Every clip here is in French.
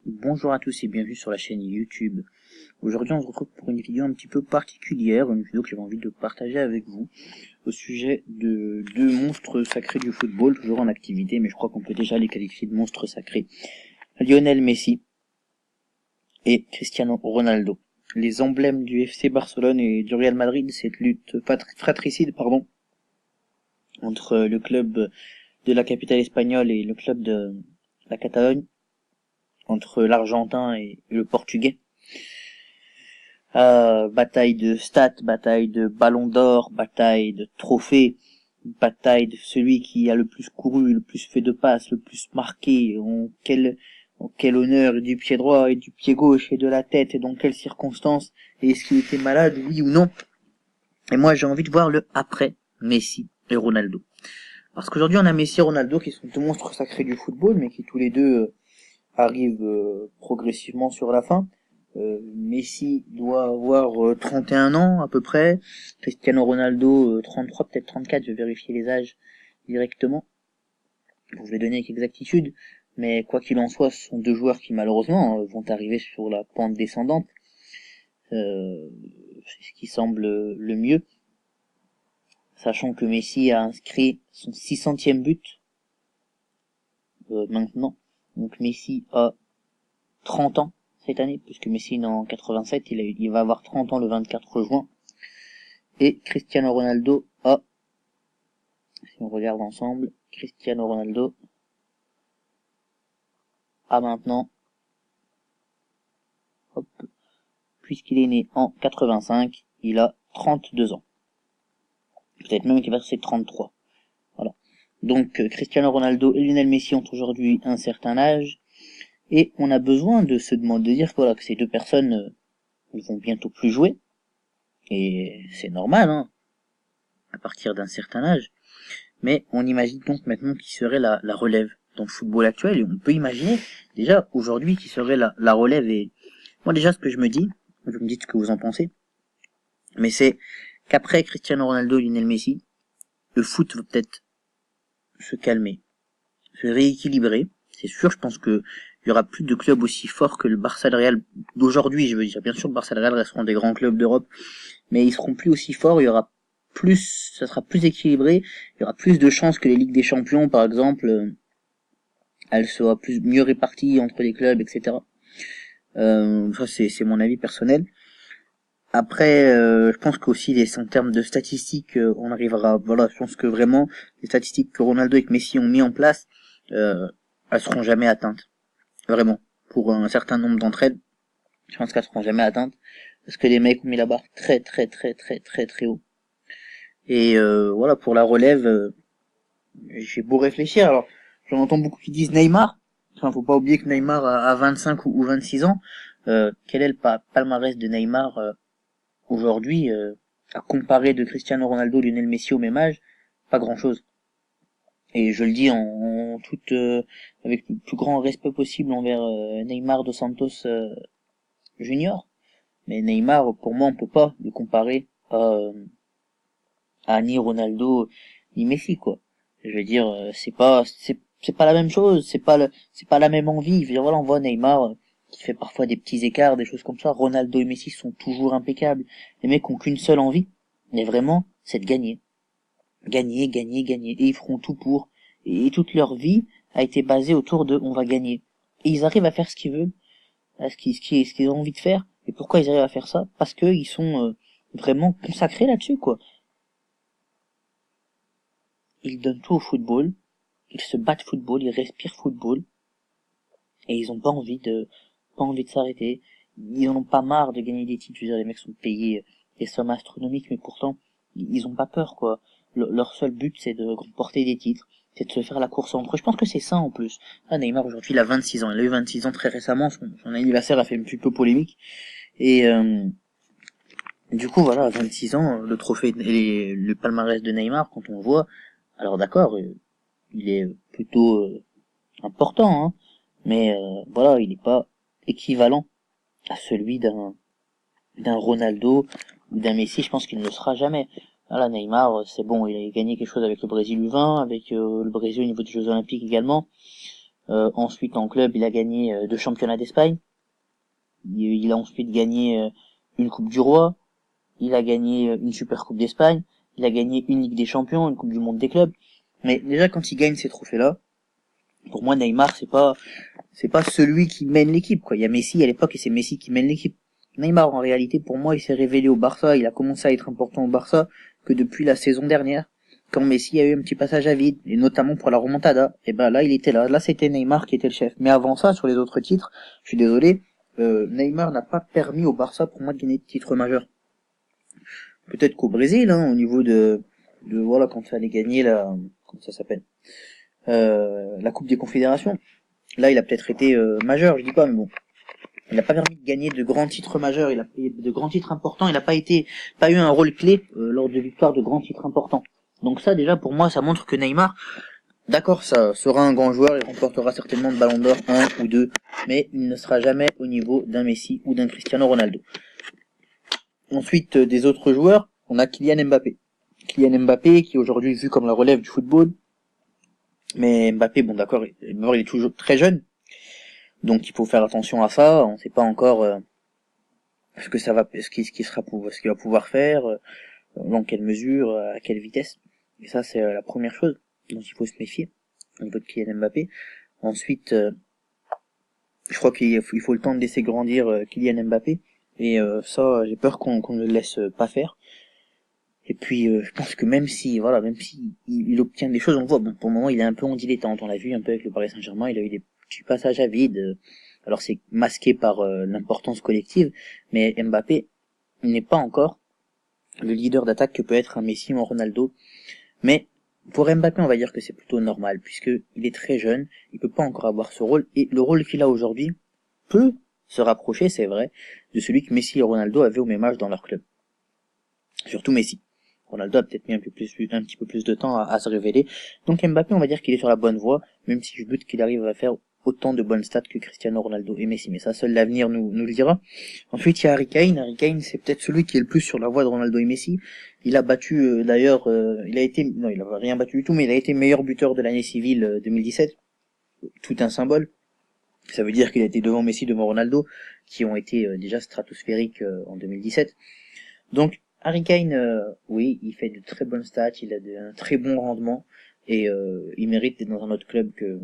Bonjour à tous et bienvenue sur la chaîne YouTube. Aujourd'hui on se retrouve pour une vidéo un petit peu particulière, une vidéo que j'avais envie de partager avec vous au sujet de deux monstres sacrés du football, toujours en activité, mais je crois qu'on peut déjà les qualifier de monstres sacrés. Lionel Messi et Cristiano Ronaldo. Les emblèmes du FC Barcelone et du Real Madrid, cette lutte fratricide, entre le club de la capitale espagnole et le club de la Catalogne, entre l'Argentin et le Portugais. Bataille de stats, bataille de ballon d'or, bataille de trophées, bataille de celui qui a le plus couru, le plus fait de passes, le plus marqué, en quel honneur du pied droit et du pied gauche et de la tête et dans quelles circonstances, et est-ce qu'il était malade, oui ou non. Et moi j'ai envie de voir le après Messi et Ronaldo. Parce qu'aujourd'hui on a Messi et Ronaldo qui sont deux monstres sacrés du football, mais qui tous les deux arrivent progressivement sur la fin. Messi doit avoir 31 ans à peu près, Cristiano Ronaldo 33, peut-être 34, je vais vérifier les âges directement pour vous les donner avec exactitude, mais quoi qu'il en soit, ce sont deux joueurs qui malheureusement vont arriver sur la pente descendante, c'est ce qui semble le mieux, sachant que Messi a inscrit son 600e but maintenant, donc Messi a 30 ans cette année, puisque Messi est en 87, il va avoir 30 ans le 24 juin. Et Cristiano Ronaldo a, si on regarde ensemble, Cristiano Ronaldo a maintenant, hop, puisqu'il est né en 85, il a 32 ans. Peut-être même qu'il va passer 33. Voilà. Donc Cristiano Ronaldo et Lionel Messi ont aujourd'hui un certain âge, et on a besoin de se demander, de dire que, voilà, que ces deux personnes ne vont bientôt plus jouer, et c'est normal, hein, à partir d'un certain âge. Mais on imagine donc maintenant qui serait la relève dans le football actuel, et on peut imaginer déjà aujourd'hui qui serait la relève. Et moi déjà ce que je me dis, vous me dites ce que vous en pensez, mais c'est qu'après Cristiano Ronaldo et Lionel Messi, le foot va peut-être se calmer, se rééquilibrer. C'est sûr, je pense que il y aura plus de clubs aussi forts que le Barça et le Real d'aujourd'hui, je veux dire. Bien sûr, le Barça et le Real resteront des grands clubs d'Europe, mais ils seront plus aussi forts, il y aura plus, ça sera plus équilibré, il y aura plus de chances que les Ligues des Champions, par exemple, elle sera mieux répartie entre les clubs, etc. Ça c'est mon avis personnel. Après, je pense qu'aussi en termes de statistiques, on arrivera. Voilà, je pense que vraiment les statistiques que Ronaldo et que Messi ont mis en place, elles seront jamais atteintes. Vraiment, pour un certain nombre d'entre elles, je pense qu'elles seront jamais atteintes parce que les mecs ont mis la barre très très très très très très haut. Et voilà, pour la relève, j'ai beau réfléchir. Alors, j'en entends beaucoup qui disent Neymar. Enfin, faut pas oublier que Neymar a 25 ou 26 ans. Quel est le palmarès de Neymar aujourd'hui à comparer de Cristiano Ronaldo, Lionel Messi au même âge? Pas grand-chose. Et je le dis en toute avec le plus grand respect possible envers Neymar dos Santos Junior. Mais Neymar, pour moi, on peut pas le comparer à ni Ronaldo ni Messi, quoi. Je veux dire, c'est pas la même chose, c'est pas la même envie. Je veux dire, voilà, on voit Neymar qui fait parfois des petits écarts, des choses comme ça. Ronaldo et Messi sont toujours impeccables. Les mecs ont qu'une seule envie, mais vraiment, c'est de gagner. Gagner, gagner, gagner. Et ils feront tout pour. Et toute leur vie a été basée autour de on va gagner. Et ils arrivent à faire ce qu'ils veulent, ce qu'ils ont envie de faire. Et pourquoi ils arrivent à faire ça? Parce que ils sont vraiment consacrés là-dessus, quoi. Ils donnent tout au football, ils se battent football, ils respirent football, et ils ont pas envie de s'arrêter. Ils en ont pas marre de gagner des titres. Je veux dire, les mecs sont payés des sommes astronomiques, mais pourtant, ils ont pas peur, quoi. Leur seul but, c'est de remporter des titres, c'est de se faire la course entre eux. Je pense que c'est ça, en plus. Ah, Neymar, aujourd'hui, il a 26 ans. Il a eu 26 ans très récemment. Son anniversaire a fait un petit peu polémique. Et, du coup, voilà, à 26 ans, le trophée et le palmarès de Neymar, quand on voit, alors d'accord, il est plutôt important, hein, mais voilà, il n'est pas équivalent à celui d'un Ronaldo ou d'un Messi. Je pense qu'il ne le sera jamais. Voilà, Neymar, c'est bon, il a gagné quelque chose avec le Brésil U20, avec le Brésil au niveau des Jeux Olympiques également. Ensuite, en club, il a gagné 2 championnats d'Espagne. Il a ensuite gagné une Coupe du Roi. Il a gagné une Super Coupe d'Espagne. Il a gagné une Ligue des Champions, une Coupe du Monde des clubs. Mais déjà, quand il gagne ces trophées-là, pour moi, Neymar, c'est pas celui qui mène l'équipe, quoi. Il y a Messi à l'époque et c'est Messi qui mène l'équipe. Neymar, en réalité, pour moi, il s'est révélé au Barça. Il a commencé à être important au Barça que depuis la saison dernière, quand Messi a eu un petit passage à vide, et notamment pour la remontada. Et ben là, il était là. Là, c'était Neymar qui était le chef. Mais avant ça, sur les autres titres, je suis désolé, Neymar n'a pas permis au Barça, pour moi, de gagner de titres majeurs. Peut-être qu'au Brésil, hein, au niveau de voilà, quand ça allait gagner la, comment ça s'appelle, la Coupe des Confédérations. Là, il a peut-être été majeur, je dis pas, mais bon. Il n'a pas permis de gagner de grands titres majeurs, il a de grands titres importants, il n'a pas eu un rôle clé lors de victoires de grands titres importants. Donc ça, déjà, pour moi, ça montre que Neymar, d'accord, ça sera un grand joueur, il remportera certainement le Ballon d'Or 1 ou 2, mais il ne sera jamais au niveau d'un Messi ou d'un Cristiano Ronaldo. Ensuite, des autres joueurs, on a Kylian Mbappé. Kylian Mbappé, qui est aujourd'hui vu comme la relève du football. Mais Mbappé, bon d'accord, il est toujours très jeune. Donc il faut faire attention à ça. On ne sait pas encore ce que ça va, ce qu'il va pouvoir faire, dans quelle mesure, à quelle vitesse. Et ça, c'est la première chose dont il faut se méfier au niveau de Kylian Mbappé. Ensuite, je crois qu'il faut le temps de laisser grandir Kylian Mbappé. Et ça, j'ai peur qu'on ne le laisse pas faire. Et puis, je pense que même si il obtient des choses, on voit, bon, pour le moment, il est un peu en dilettante. On l'a vu un peu avec le Paris Saint-Germain, il a eu des petits passages à vide. Alors c'est masqué par l'importance collective, mais Mbappé n'est pas encore le leader d'attaque que peut être un Messi ou un Ronaldo. Mais pour Mbappé, on va dire que c'est plutôt normal, puisque il est très jeune, il peut pas encore avoir ce rôle, et le rôle qu'il a aujourd'hui peut se rapprocher, c'est vrai, de celui que Messi et Ronaldo avaient au même âge dans leur club. Surtout Messi. Ronaldo a peut-être mis un petit peu plus de temps à se révéler. Donc Mbappé, on va dire qu'il est sur la bonne voie, même si je doute qu'il arrive à faire autant de bonnes stats que Cristiano Ronaldo et Messi. Mais ça, seul l'avenir nous le dira. Ensuite, il y a Harry Kane. Harry Kane, c'est peut-être celui qui est le plus sur la voie de Ronaldo et Messi. Il a battu, d'ailleurs, il a rien battu du tout, mais il a été meilleur buteur de l'année civile 2017. Tout un symbole. Ça veut dire qu'il a été devant Messi, devant Ronaldo, qui ont été déjà stratosphériques en 2017. Donc, Harry Kane, oui, il fait de très bonnes stats, il a un très bon rendement, et il mérite d'être dans un autre club que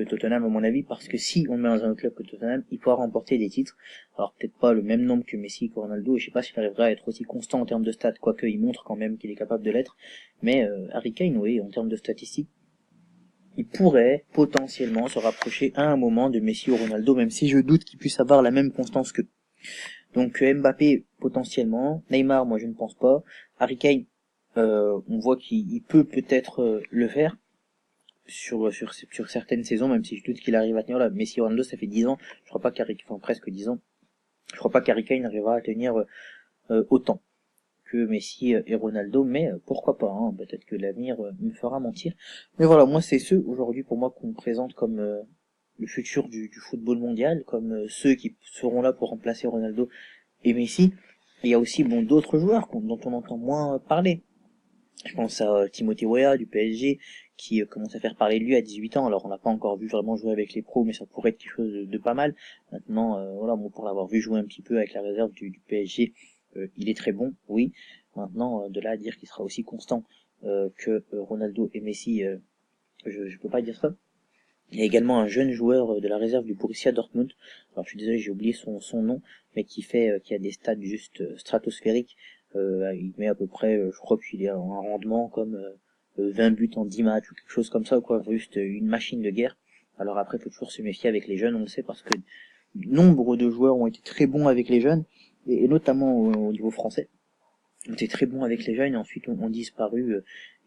Tottenham, à mon avis, parce que si on le met dans un autre club que Tottenham, il pourra remporter des titres. Alors peut-être pas le même nombre que Messi, que Ronaldo, et je sais pas s'il arrivera à être aussi constant en termes de stats, quoique il montre quand même qu'il est capable de l'être. Mais Harry Kane, oui, en termes de statistiques, il pourrait potentiellement se rapprocher à un moment de Messi ou Ronaldo, même si je doute qu'il puisse avoir la même constance que. Donc Mbappé potentiellement, Neymar moi je ne pense pas, Harry Kane on voit qu'il peut peut-être le faire sur certaines saisons, même si je doute qu'il arrive à tenir là. Messi Ronaldo ça fait 10 ans, je crois pas presque 10 ans, je crois pas qu'Harry Kane arrivera à tenir autant que Messi et Ronaldo, mais pourquoi pas, hein, peut-être que l'avenir me fera mentir. Mais voilà, moi c'est ceux aujourd'hui pour moi qu'on me présente comme le futur du football mondial, comme ceux qui seront là pour remplacer Ronaldo et Messi. Il y a aussi bon d'autres joueurs dont on entend moins parler. Je pense à Timothée Weah du PSG qui commence à faire parler de lui à 18 ans. Alors on l'a pas encore vu vraiment jouer avec les pros, mais ça pourrait être quelque chose de pas mal. Maintenant, voilà, bon, pour l'avoir vu jouer un petit peu avec la réserve du PSG, il est très bon, oui. Maintenant, de là à dire qu'il sera aussi constant que Ronaldo et Messi, je peux pas dire ça. Il y a également un jeune joueur de la réserve du Borussia Dortmund. Alors je suis désolé, j'ai oublié son nom, mais qui a des stats juste stratosphériques. Il met à peu près, je crois qu'il est en un rendement comme 20 buts en 10 matchs ou quelque chose comme ça, quoi. Juste une machine de guerre. Alors après, il faut toujours se méfier avec les jeunes, on le sait, parce que nombre de joueurs ont été très bons avec les jeunes, et notamment au niveau français ont été très bons avec les jeunes et ensuite ont disparu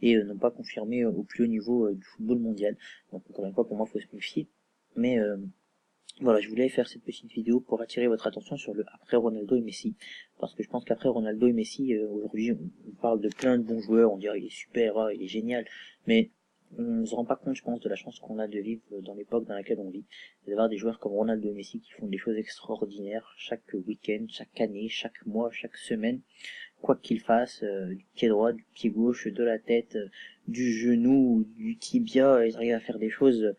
et n'ont pas confirmé au plus haut niveau du football mondial. Donc encore une fois, pour moi, il faut se méfier. Mais voilà, je voulais faire cette petite vidéo pour attirer votre attention sur le après Ronaldo et Messi. Parce que je pense qu'après Ronaldo et Messi, aujourd'hui, on parle de plein de bons joueurs, on dirait il est super, il est génial. Mais on ne se rend pas compte, je pense, de la chance qu'on a de vivre dans l'époque dans laquelle on vit. D'avoir des joueurs comme Ronaldo et Messi qui font des choses extraordinaires chaque week-end, chaque année, chaque mois, chaque semaine. Quoi qu'il fasse, du pied droit, du pied gauche, de la tête, du genou, du tibia, ils arrivent à faire des choses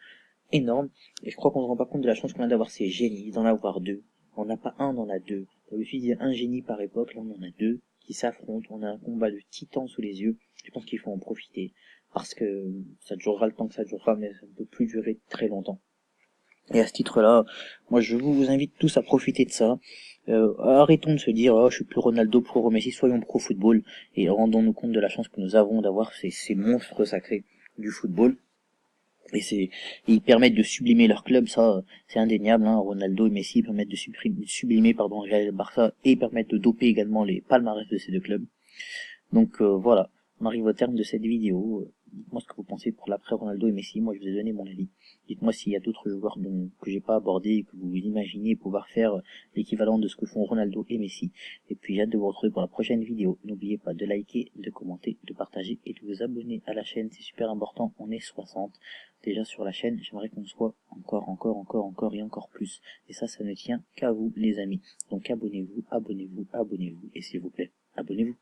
énorme, et je crois qu'on se rend pas compte de la chance qu'on a d'avoir ces génies, d'en avoir deux. On n'a pas un, on en a deux. D'habitude, il y a un génie par époque, là on en a deux qui s'affrontent, on a un combat de titans sous les yeux. Je pense qu'il faut en profiter, parce que ça durera le temps que ça durera, mais ça ne peut plus durer très longtemps. Et à ce titre-là, moi je vous invite tous à profiter de ça. Arrêtons de se dire oh, je suis plus Ronaldo, pro Messi, soyons pro football et rendons-nous compte de la chance que nous avons d'avoir ces monstres sacrés du football. Et ils permettent de sublimer leur club, ça c'est indéniable, hein. Ronaldo et Messi permettent de sublimer Real et Barça et permettent de doper également les palmarès de ces deux clubs. Donc voilà, on arrive au terme de cette vidéo. Dites-moi ce que vous pensez pour l'après Ronaldo et Messi. Moi je vous ai donné mon avis. Dites-moi s'il y a d'autres joueurs que j'ai pas abordés et que vous imaginez pouvoir faire l'équivalent de ce que font Ronaldo et Messi. Et puis j'ai hâte de vous retrouver pour la prochaine vidéo. N'oubliez pas de liker, de commenter, de partager et de vous abonner à la chaîne. C'est super important. On est 60 déjà sur la chaîne. J'aimerais qu'on soit encore et encore plus. Et ça ne tient qu'à vous les amis. Donc abonnez-vous. Et s'il vous plaît, abonnez-vous.